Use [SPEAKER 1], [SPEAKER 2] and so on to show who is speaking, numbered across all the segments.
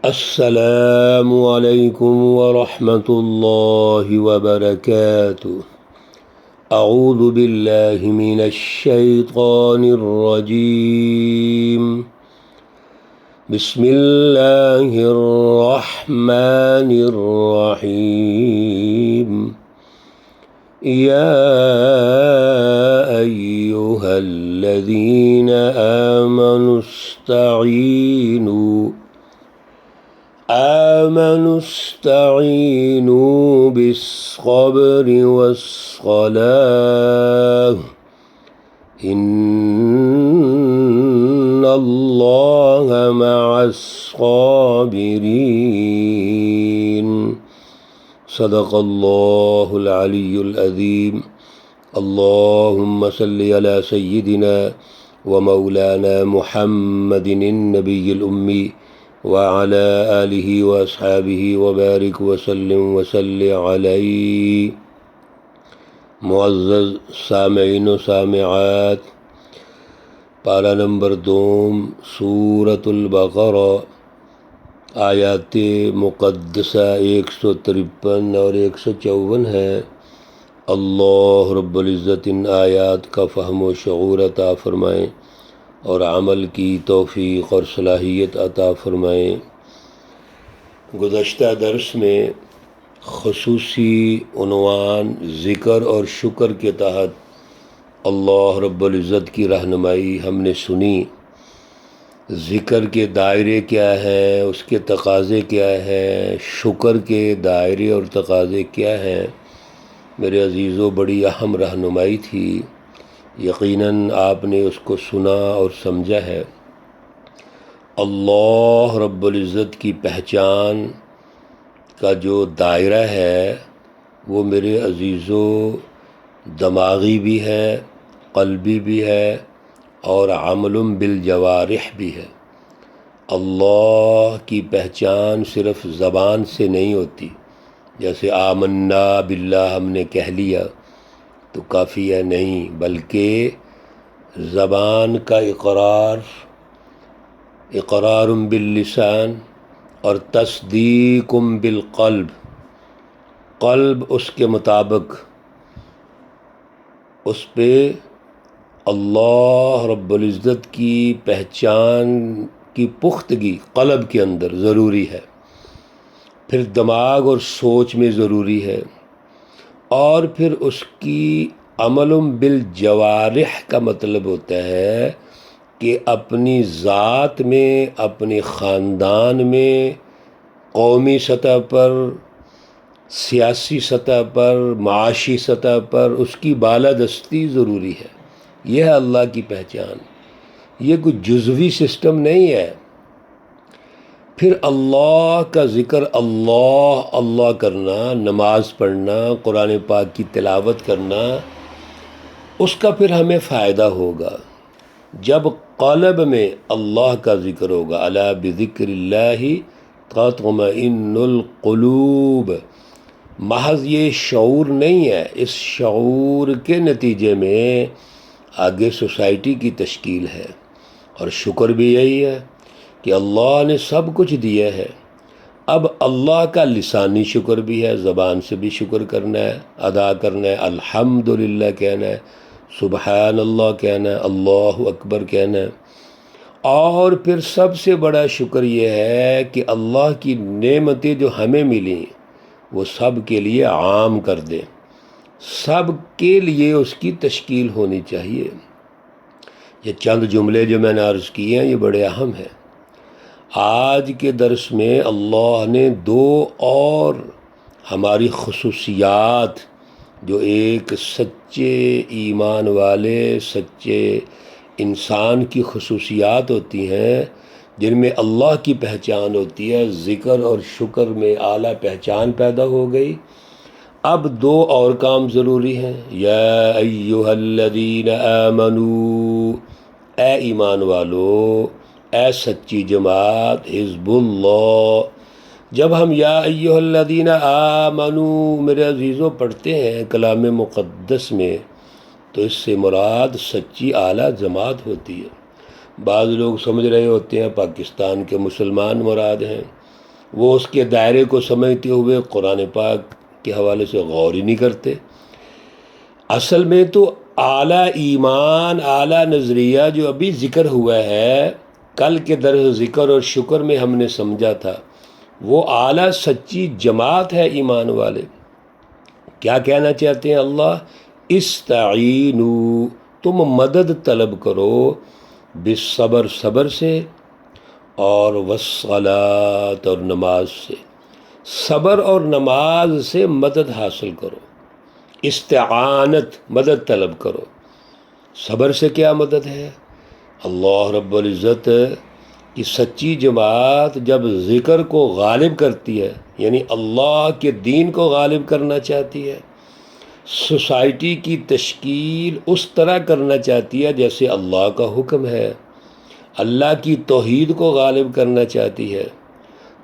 [SPEAKER 1] السلام علیکم ورحمۃ اللہ وبرکاتہ۔ اعوذ باللہ من الشیطان الرجیم، بسم اللہ الرحمن الرحیم۔ یا ایہا الذین آمنوا استعینوا بالصبر والصلاة ان اللہ مع الصابرین۔ صدق اللہ العلی العظیم۔ اللہم صل علی سیدنا ومولانا محمد النبی الأمی وعلى آلہ واصحابہ وبارک وسلم علیہ۔ معزز سامعین و سامعات، پارہ نمبر 2 سورۃ البقرہ، آیات مقدسہ 153 اور 154 ہے۔ اللہ رب العزت ان آیات کا فہم و شعور عطا فرمائیں اور عمل کی توفیق اور صلاحیت عطا فرمائیں۔ گزشتہ درس میں خصوصی عنوان ذکر اور شکر کے تحت اللہ رب العزت کی رہنمائی ہم نے سنی۔ ذکر کے دائرے کیا ہیں، اس کے تقاضے کیا ہیں، شکر کے دائرے اور تقاضے کیا ہیں، میرے عزیزو بڑی اہم رہنمائی تھی۔ یقیناً آپ نے اس کو سنا اور سمجھا ہے۔ اللہ رب العزت کی پہچان کا جو دائرہ ہے وہ میرے عزیزو دماغی بھی ہے، قلبی بھی ہے اور عمل بالجوارح بھی ہے۔ اللہ کی پہچان صرف زبان سے نہیں ہوتی، جیسے آمنا باللہ ہم نے کہہ لیا تو کافی ہے، نہیں، بلکہ زبان کا اقرار باللسان اور تصدیق بالقلب، قلب اس کے مطابق اس پہ اللہ رب العزت کی پہچان کی پختگی قلب کے اندر ضروری ہے، پھر دماغ اور سوچ میں ضروری ہے، اور پھر اس کی عمل بالجوارح کا مطلب ہوتا ہے کہ اپنی ذات میں، اپنے خاندان میں، قومی سطح پر، سیاسی سطح پر، معاشی سطح پر اس کی بالادستی ضروری ہے۔ یہ ہے اللہ کی پہچان، یہ کوئی جزوی سسٹم نہیں ہے۔ پھر اللہ کا ذکر، اللہ کرنا، نماز پڑھنا، قرآن پاک کی تلاوت کرنا، اس کا پھر ہمیں فائدہ ہوگا جب قلب میں اللہ کا ذکر ہوگا۔ الا بذکر اللہ تطمئن القلوب۔ محض یہ شعور نہیں ہے، اس شعور کے نتیجے میں آگے سوسائٹی کی تشکیل ہے۔ اور شکر بھی یہی ہے کہ اللہ نے سب کچھ دیا ہے، اب اللہ کا لسانی شکر بھی ہے، زبان سے بھی شکر کرنا ہے، ادا کرنا ہے، الحمدللہ کہنا ہے، سبحان اللہ کہنا ہے، اللہ اکبر کہنا ہے۔ اور پھر سب سے بڑا شکر یہ ہے کہ اللہ کی نعمتیں جو ہمیں ملی وہ سب کے لیے عام کر دیں، سب کے لیے اس کی تشکیل ہونی چاہیے۔ یہ چند جملے جو میں نے عرض کیے ہیں یہ بڑے اہم ہیں۔ آج کے درس میں اللہ نے 2 اور ہماری خصوصیات جو ایک سچے ایمان والے، سچے انسان کی خصوصیات ہوتی ہیں، جن میں اللہ کی پہچان ہوتی ہے، ذکر اور شکر میں اعلیٰ پہچان پیدا ہو گئی۔ اب 2 اور کام ضروری ہیں۔ یا ایہا الذین آمنوا، اے ایمان والو، اے سچی جماعت، حزب اللہ۔ جب ہم یا ایہا الذین آمنوا میرے عزیزوں پڑھتے ہیں کلام مقدس میں تو اس سے مراد سچی اعلیٰ جماعت ہوتی ہے۔ بعض لوگ سمجھ رہے ہوتے ہیں پاکستان کے مسلمان مراد ہیں، وہ اس کے دائرے کو سمجھتے ہوئے قرآن پاک کے حوالے سے غور ہی نہیں کرتے۔ اصل میں تو اعلیٰ ایمان، اعلیٰ نظریہ جو ابھی ذکر ہوا ہے، کل کے درس ذکر اور شکر میں ہم نے سمجھا تھا، وہ اعلیٰ سچی جماعت ہے ایمان والے۔ کیا کہنا چاہتے ہیں اللہ؟ استعینوا، تم مدد طلب کرو، بالصبر، صبر سے، اور والصلاۃ، اور نماز سے۔ صبر اور نماز سے مدد حاصل کرو، استعانت، مدد طلب کرو۔ صبر سے کیا مدد ہے؟ اللہ رب العزت کی سچی جماعت جب ذکر کو غالب کرتی ہے، یعنی اللہ کے دین کو غالب کرنا چاہتی ہے، سوسائٹی کی تشکیل اس طرح کرنا چاہتی ہے جیسے اللہ کا حکم ہے، اللہ کی توحید کو غالب کرنا چاہتی ہے،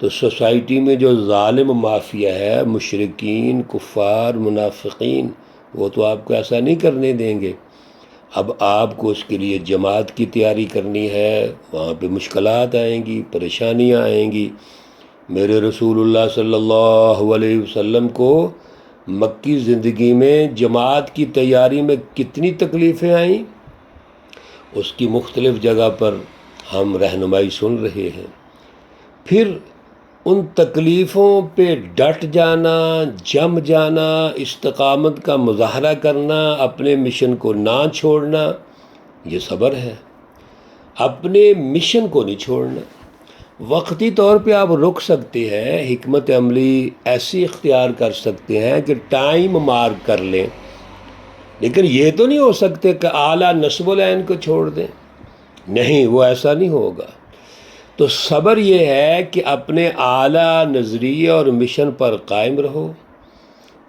[SPEAKER 1] تو سوسائٹی میں جو ظالم مافیا ہے، مشرکین، کفار، منافقین، وہ تو آپ کو ایسا نہیں کرنے دیں گے۔ اب آپ کو اس کے لیے جماعت کی تیاری کرنی ہے، وہاں پہ مشکلات آئیں گی، پریشانیاں آئیں گی۔ میرے رسول اللہ صلی اللہ علیہ وسلم کو مکی زندگی میں جماعت کی تیاری میں کتنی تکلیفیں آئیں، اس کی مختلف جگہ پر ہم رہنمائی سن رہے ہیں۔ پھر ان تکلیفوں پہ ڈٹ جانا، جم جانا، استقامت کا مظاہرہ کرنا، اپنے مشن کو نہ چھوڑنا، یہ صبر ہے۔ اپنے مشن کو نہیں چھوڑنا۔ وقتی طور پہ آپ رک سکتے ہیں، حکمت عملی ایسی اختیار کر سکتے ہیں کہ ٹائم مارک کر لیں، لیکن یہ تو نہیں ہو سکتے کہ اعلیٰ نصب العین کو چھوڑ دیں، نہیں، وہ ایسا نہیں ہوگا۔ تو صبر یہ ہے کہ اپنے اعلیٰ نظریے اور مشن پر قائم رہو،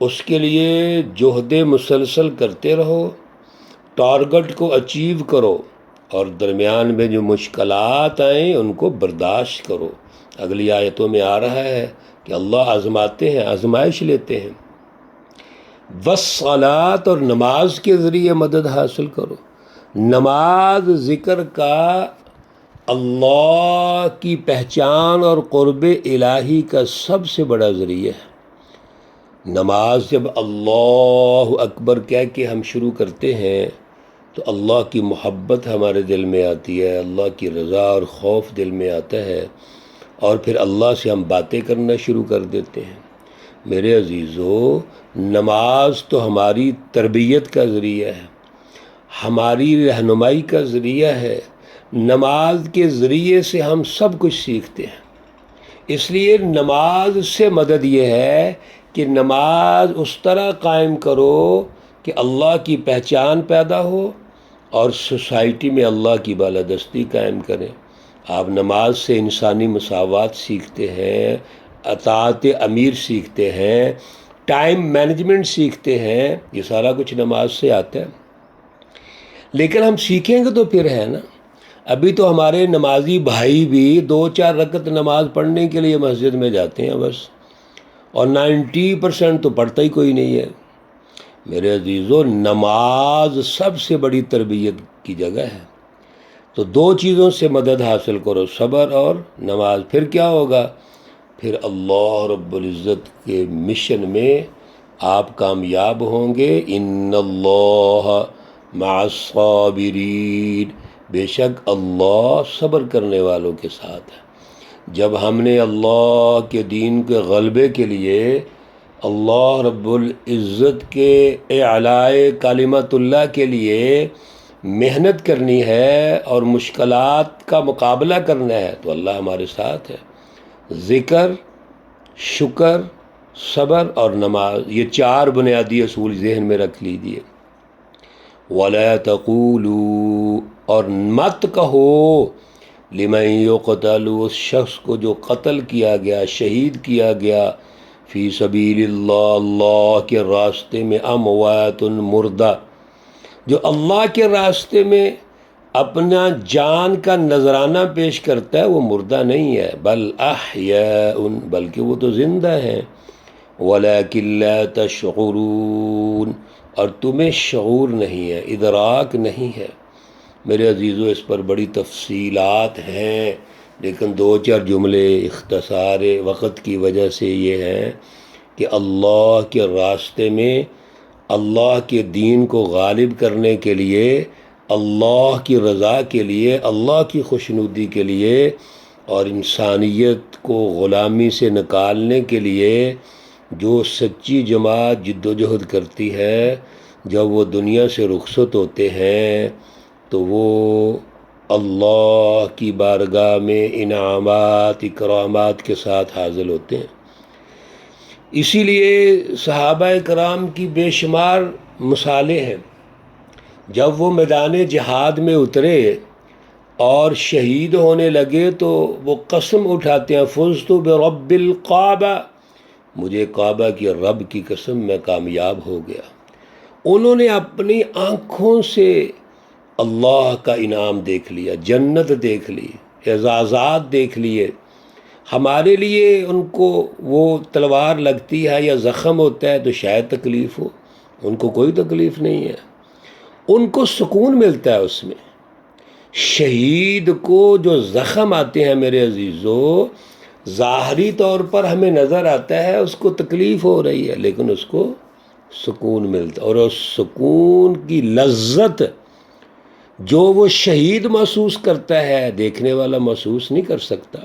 [SPEAKER 1] اس کے لیے جہد مسلسل کرتے رہو، ٹارگٹ کو اچیو کرو، اور درمیان میں جو مشکلات آئیں ان کو برداشت کرو۔ اگلی آیتوں میں آ رہا ہے کہ اللہ آزماتے ہیں، آزمائش لیتے ہیں۔ والصلاۃ، اور نماز کے ذریعے مدد حاصل کرو۔ نماز ذکر کا، اللہ کی پہچان اور قرب الہی کا سب سے بڑا ذریعہ ہے۔ نماز جب اللہ اکبر کہہ کے ہم شروع کرتے ہیں تو اللہ کی محبت ہمارے دل میں آتی ہے، اللہ کی رضا اور خوف دل میں آتا ہے، اور پھر اللہ سے ہم باتیں کرنا شروع کر دیتے ہیں۔ میرے عزیزو، نماز تو ہماری تربیت کا ذریعہ ہے، ہماری رہنمائی کا ذریعہ ہے۔ نماز کے ذریعے سے ہم سب کچھ سیکھتے ہیں۔ اس لیے نماز سے مدد یہ ہے کہ نماز اس طرح قائم کرو کہ اللہ کی پہچان پیدا ہو اور سوسائٹی میں اللہ کی بالادستی قائم کریں۔ آپ نماز سے انسانی مساوات سیکھتے ہیں، اطاعت امیر سیکھتے ہیں، ٹائم مینجمنٹ سیکھتے ہیں، یہ سارا کچھ نماز سے آتا ہے۔ لیکن ہم سیکھیں گے تو پھر ہے نا۔ ابھی تو ہمارے نمازی بھائی بھی 2-4 رکعت نماز پڑھنے کے لیے مسجد میں جاتے ہیں بس، اور 90% تو پڑھتا ہی کوئی نہیں ہے۔ میرے عزیزو، نماز سب سے بڑی تربیت کی جگہ ہے۔ تو 2 چیزوں سے مدد حاصل کرو، صبر اور نماز۔ پھر کیا ہوگا؟ پھر اللہ رب العزت کے مشن میں آپ کامیاب ہوں گے۔ ان اللہ مع الصابرین، بے شک اللہ صبر کرنے والوں کے ساتھ ہے۔ جب ہم نے اللہ کے دین کے غلبے کے لیے اللہ رب العزت کے اعلاء کلمت اللہ کے لیے محنت کرنی ہے اور مشکلات کا مقابلہ کرنا ہے تو اللہ ہمارے ساتھ ہے۔ ذکر، شکر، صبر اور نماز، یہ 4 بنیادی اصول ذہن میں رکھ لیجیے۔ وَلَا تَقُولُوا، اور مت کہو، لِمَن يُقْتَلُ، اس شخص کو جو قتل کیا گیا، شہید کیا گیا، فی سبیل اللہ، اللہ کے راستے میں، اموات، مردہ، جو اللہ کے راستے میں اپنا جان کا نذرانہ پیش کرتا ہے وہ مردہ نہیں ہے، بل احیاء، بلکہ وہ تو زندہ ہیں، ولیکن لا تشعرون، اور تمہیں شعور نہیں ہے، ادراک نہیں ہے۔ میرے عزیزو، اس پر بڑی تفصیلات ہیں، لیکن 2-4 جملے اختصار وقت کی وجہ سے یہ ہیں کہ اللہ کے راستے میں اللہ کے دین کو غالب کرنے کے لیے، اللہ کی رضا کے لیے، اللہ کی خوشنودی کے لیے اور انسانیت کو غلامی سے نکالنے کے لیے جو سچی جماعت جد و جہد کرتی ہے، جب وہ دنیا سے رخصت ہوتے ہیں تو وہ اللہ کی بارگاہ میں انعامات اکرامات کے ساتھ حاضر ہوتے ہیں۔ اسی لیے صحابہ کرام کی بے شمار مثالیں ہیں، جب وہ میدان جہاد میں اترے اور شہید ہونے لگے تو وہ قسم اٹھاتے ہیں، فزت برب الکعبہ، مجھے کعبہ کی رب کی قسم میں کامیاب ہو گیا۔ انہوں نے اپنی آنکھوں سے اللہ کا انعام دیکھ لیا، جنت دیکھ لی، اعزازات دیکھ لیے۔ ہمارے لیے ان کو وہ تلوار لگتی ہے یا زخم ہوتا ہے تو شاید تکلیف ہو، ان کو کوئی تکلیف نہیں ہے، ان کو سکون ملتا ہے اس میں۔ شہید کو جو زخم آتے ہیں میرے عزیزو، ظاہری طور پر ہمیں نظر آتا ہے اس کو تکلیف ہو رہی ہے، لیکن اس کو سکون ملتا ہے، اور اس سکون کی لذت جو وہ شہید محسوس کرتا ہے دیکھنے والا محسوس نہیں کر سکتا۔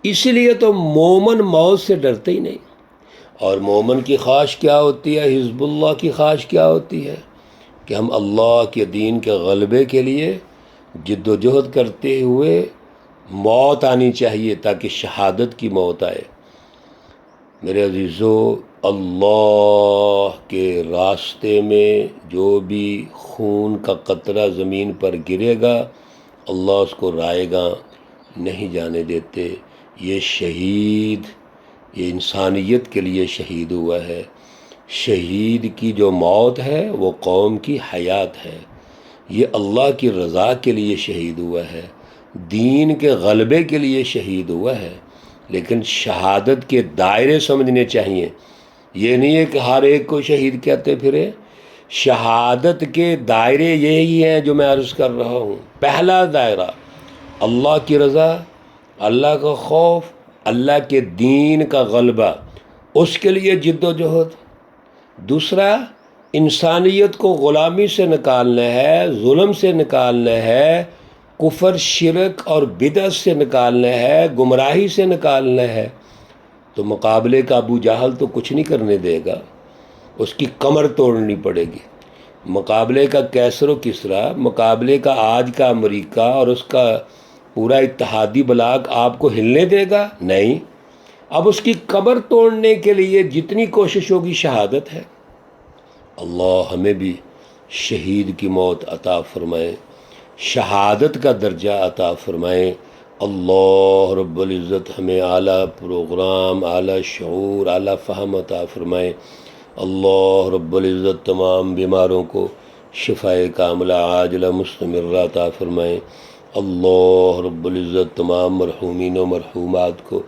[SPEAKER 1] اسی لیے تو مومن موت سے ڈرتے ہی نہیں۔ اور مومن کی خواہش کیا ہوتی ہے، حزب اللہ کی خواہش کیا ہوتی ہے کہ ہم اللہ کے دین کے غلبے کے لیے جد و جہد کرتے ہوئے موت آنی چاہیے تاکہ شہادت کی موت آئے۔ میرے عزیزو، اللہ کے راستے میں جو بھی خون کا قطرہ زمین پر گرے گا اللہ اس کو رائے گاں نہیں جانے دیتے۔ یہ شہید، یہ انسانیت کے لیے شہید ہوا ہے۔ شہید کی جو موت ہے وہ قوم کی حیات ہے۔ یہ اللہ کی رضا کے لیے شہید ہوا ہے، دین کے غلبے کے لیے شہید ہوا ہے۔ لیکن شہادت کے دائرے سمجھنے چاہیے، یہ نہیں ہے کہ ہر ایک کو شہید کہتے پھرے۔ شہادت کے دائرے یہی ہیں جو میں عرض کر رہا ہوں۔ پہلا دائرہ اللہ کی رضا، اللہ کا خوف، اللہ کے دین کا غلبہ، اس کے لیے جد و جہد۔ دوسرا، انسانیت کو غلامی سے نکالنا ہے، ظلم سے نکالنا ہے، کفر شرک اور بدعت سے نکالنا ہے، گمراہی سے نکالنا ہے۔ تو مقابلے کا ابو جہل تو کچھ نہیں کرنے دے گا، اس کی کمر توڑنی پڑے گی۔ مقابلے کا کیسر و کسریٰ، مقابلے کا آج کا امریکہ اور اس کا پورا اتحادی بلاک آپ کو ہلنے دے گا؟ نہیں۔ اب اس کی کمر توڑنے کے لیے جتنی کوشش ہوگی شہادت ہے۔ اللہ ہمیں بھی شہید کی موت عطا فرمائے، شہادت کا درجہ عطا فرمائے۔ اللہ رب العزت ہمیں اعلیٰ پروگرام، اعلیٰ شعور، اعلیٰ فہم عطا فرمائے۔ اللہ رب العزت تمام بیماروں کو شفائے کاملہ عاجلہ مستمرہ عطا فرمائے۔ اللہ رب العزت تمام مرحومین و مرحومات کو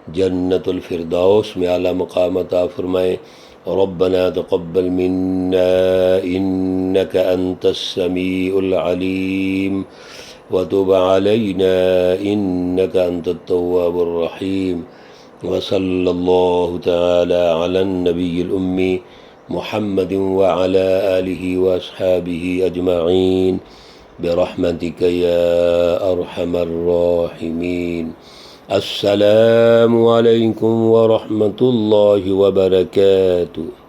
[SPEAKER 1] جنت الفردوس میں اعلیٰ مقام عطا فرمائے۔ ربنا تقبل منا انك انت السميع العليم وتب علينا انك انت التواب الرحيم، وصلى الله تعالى على النبي الأمي محمد وعلى آله وأصحابه أجمعين برحمتك يا أرحم الراحمين۔ السلام عليكم ورحمة الله وبركاته۔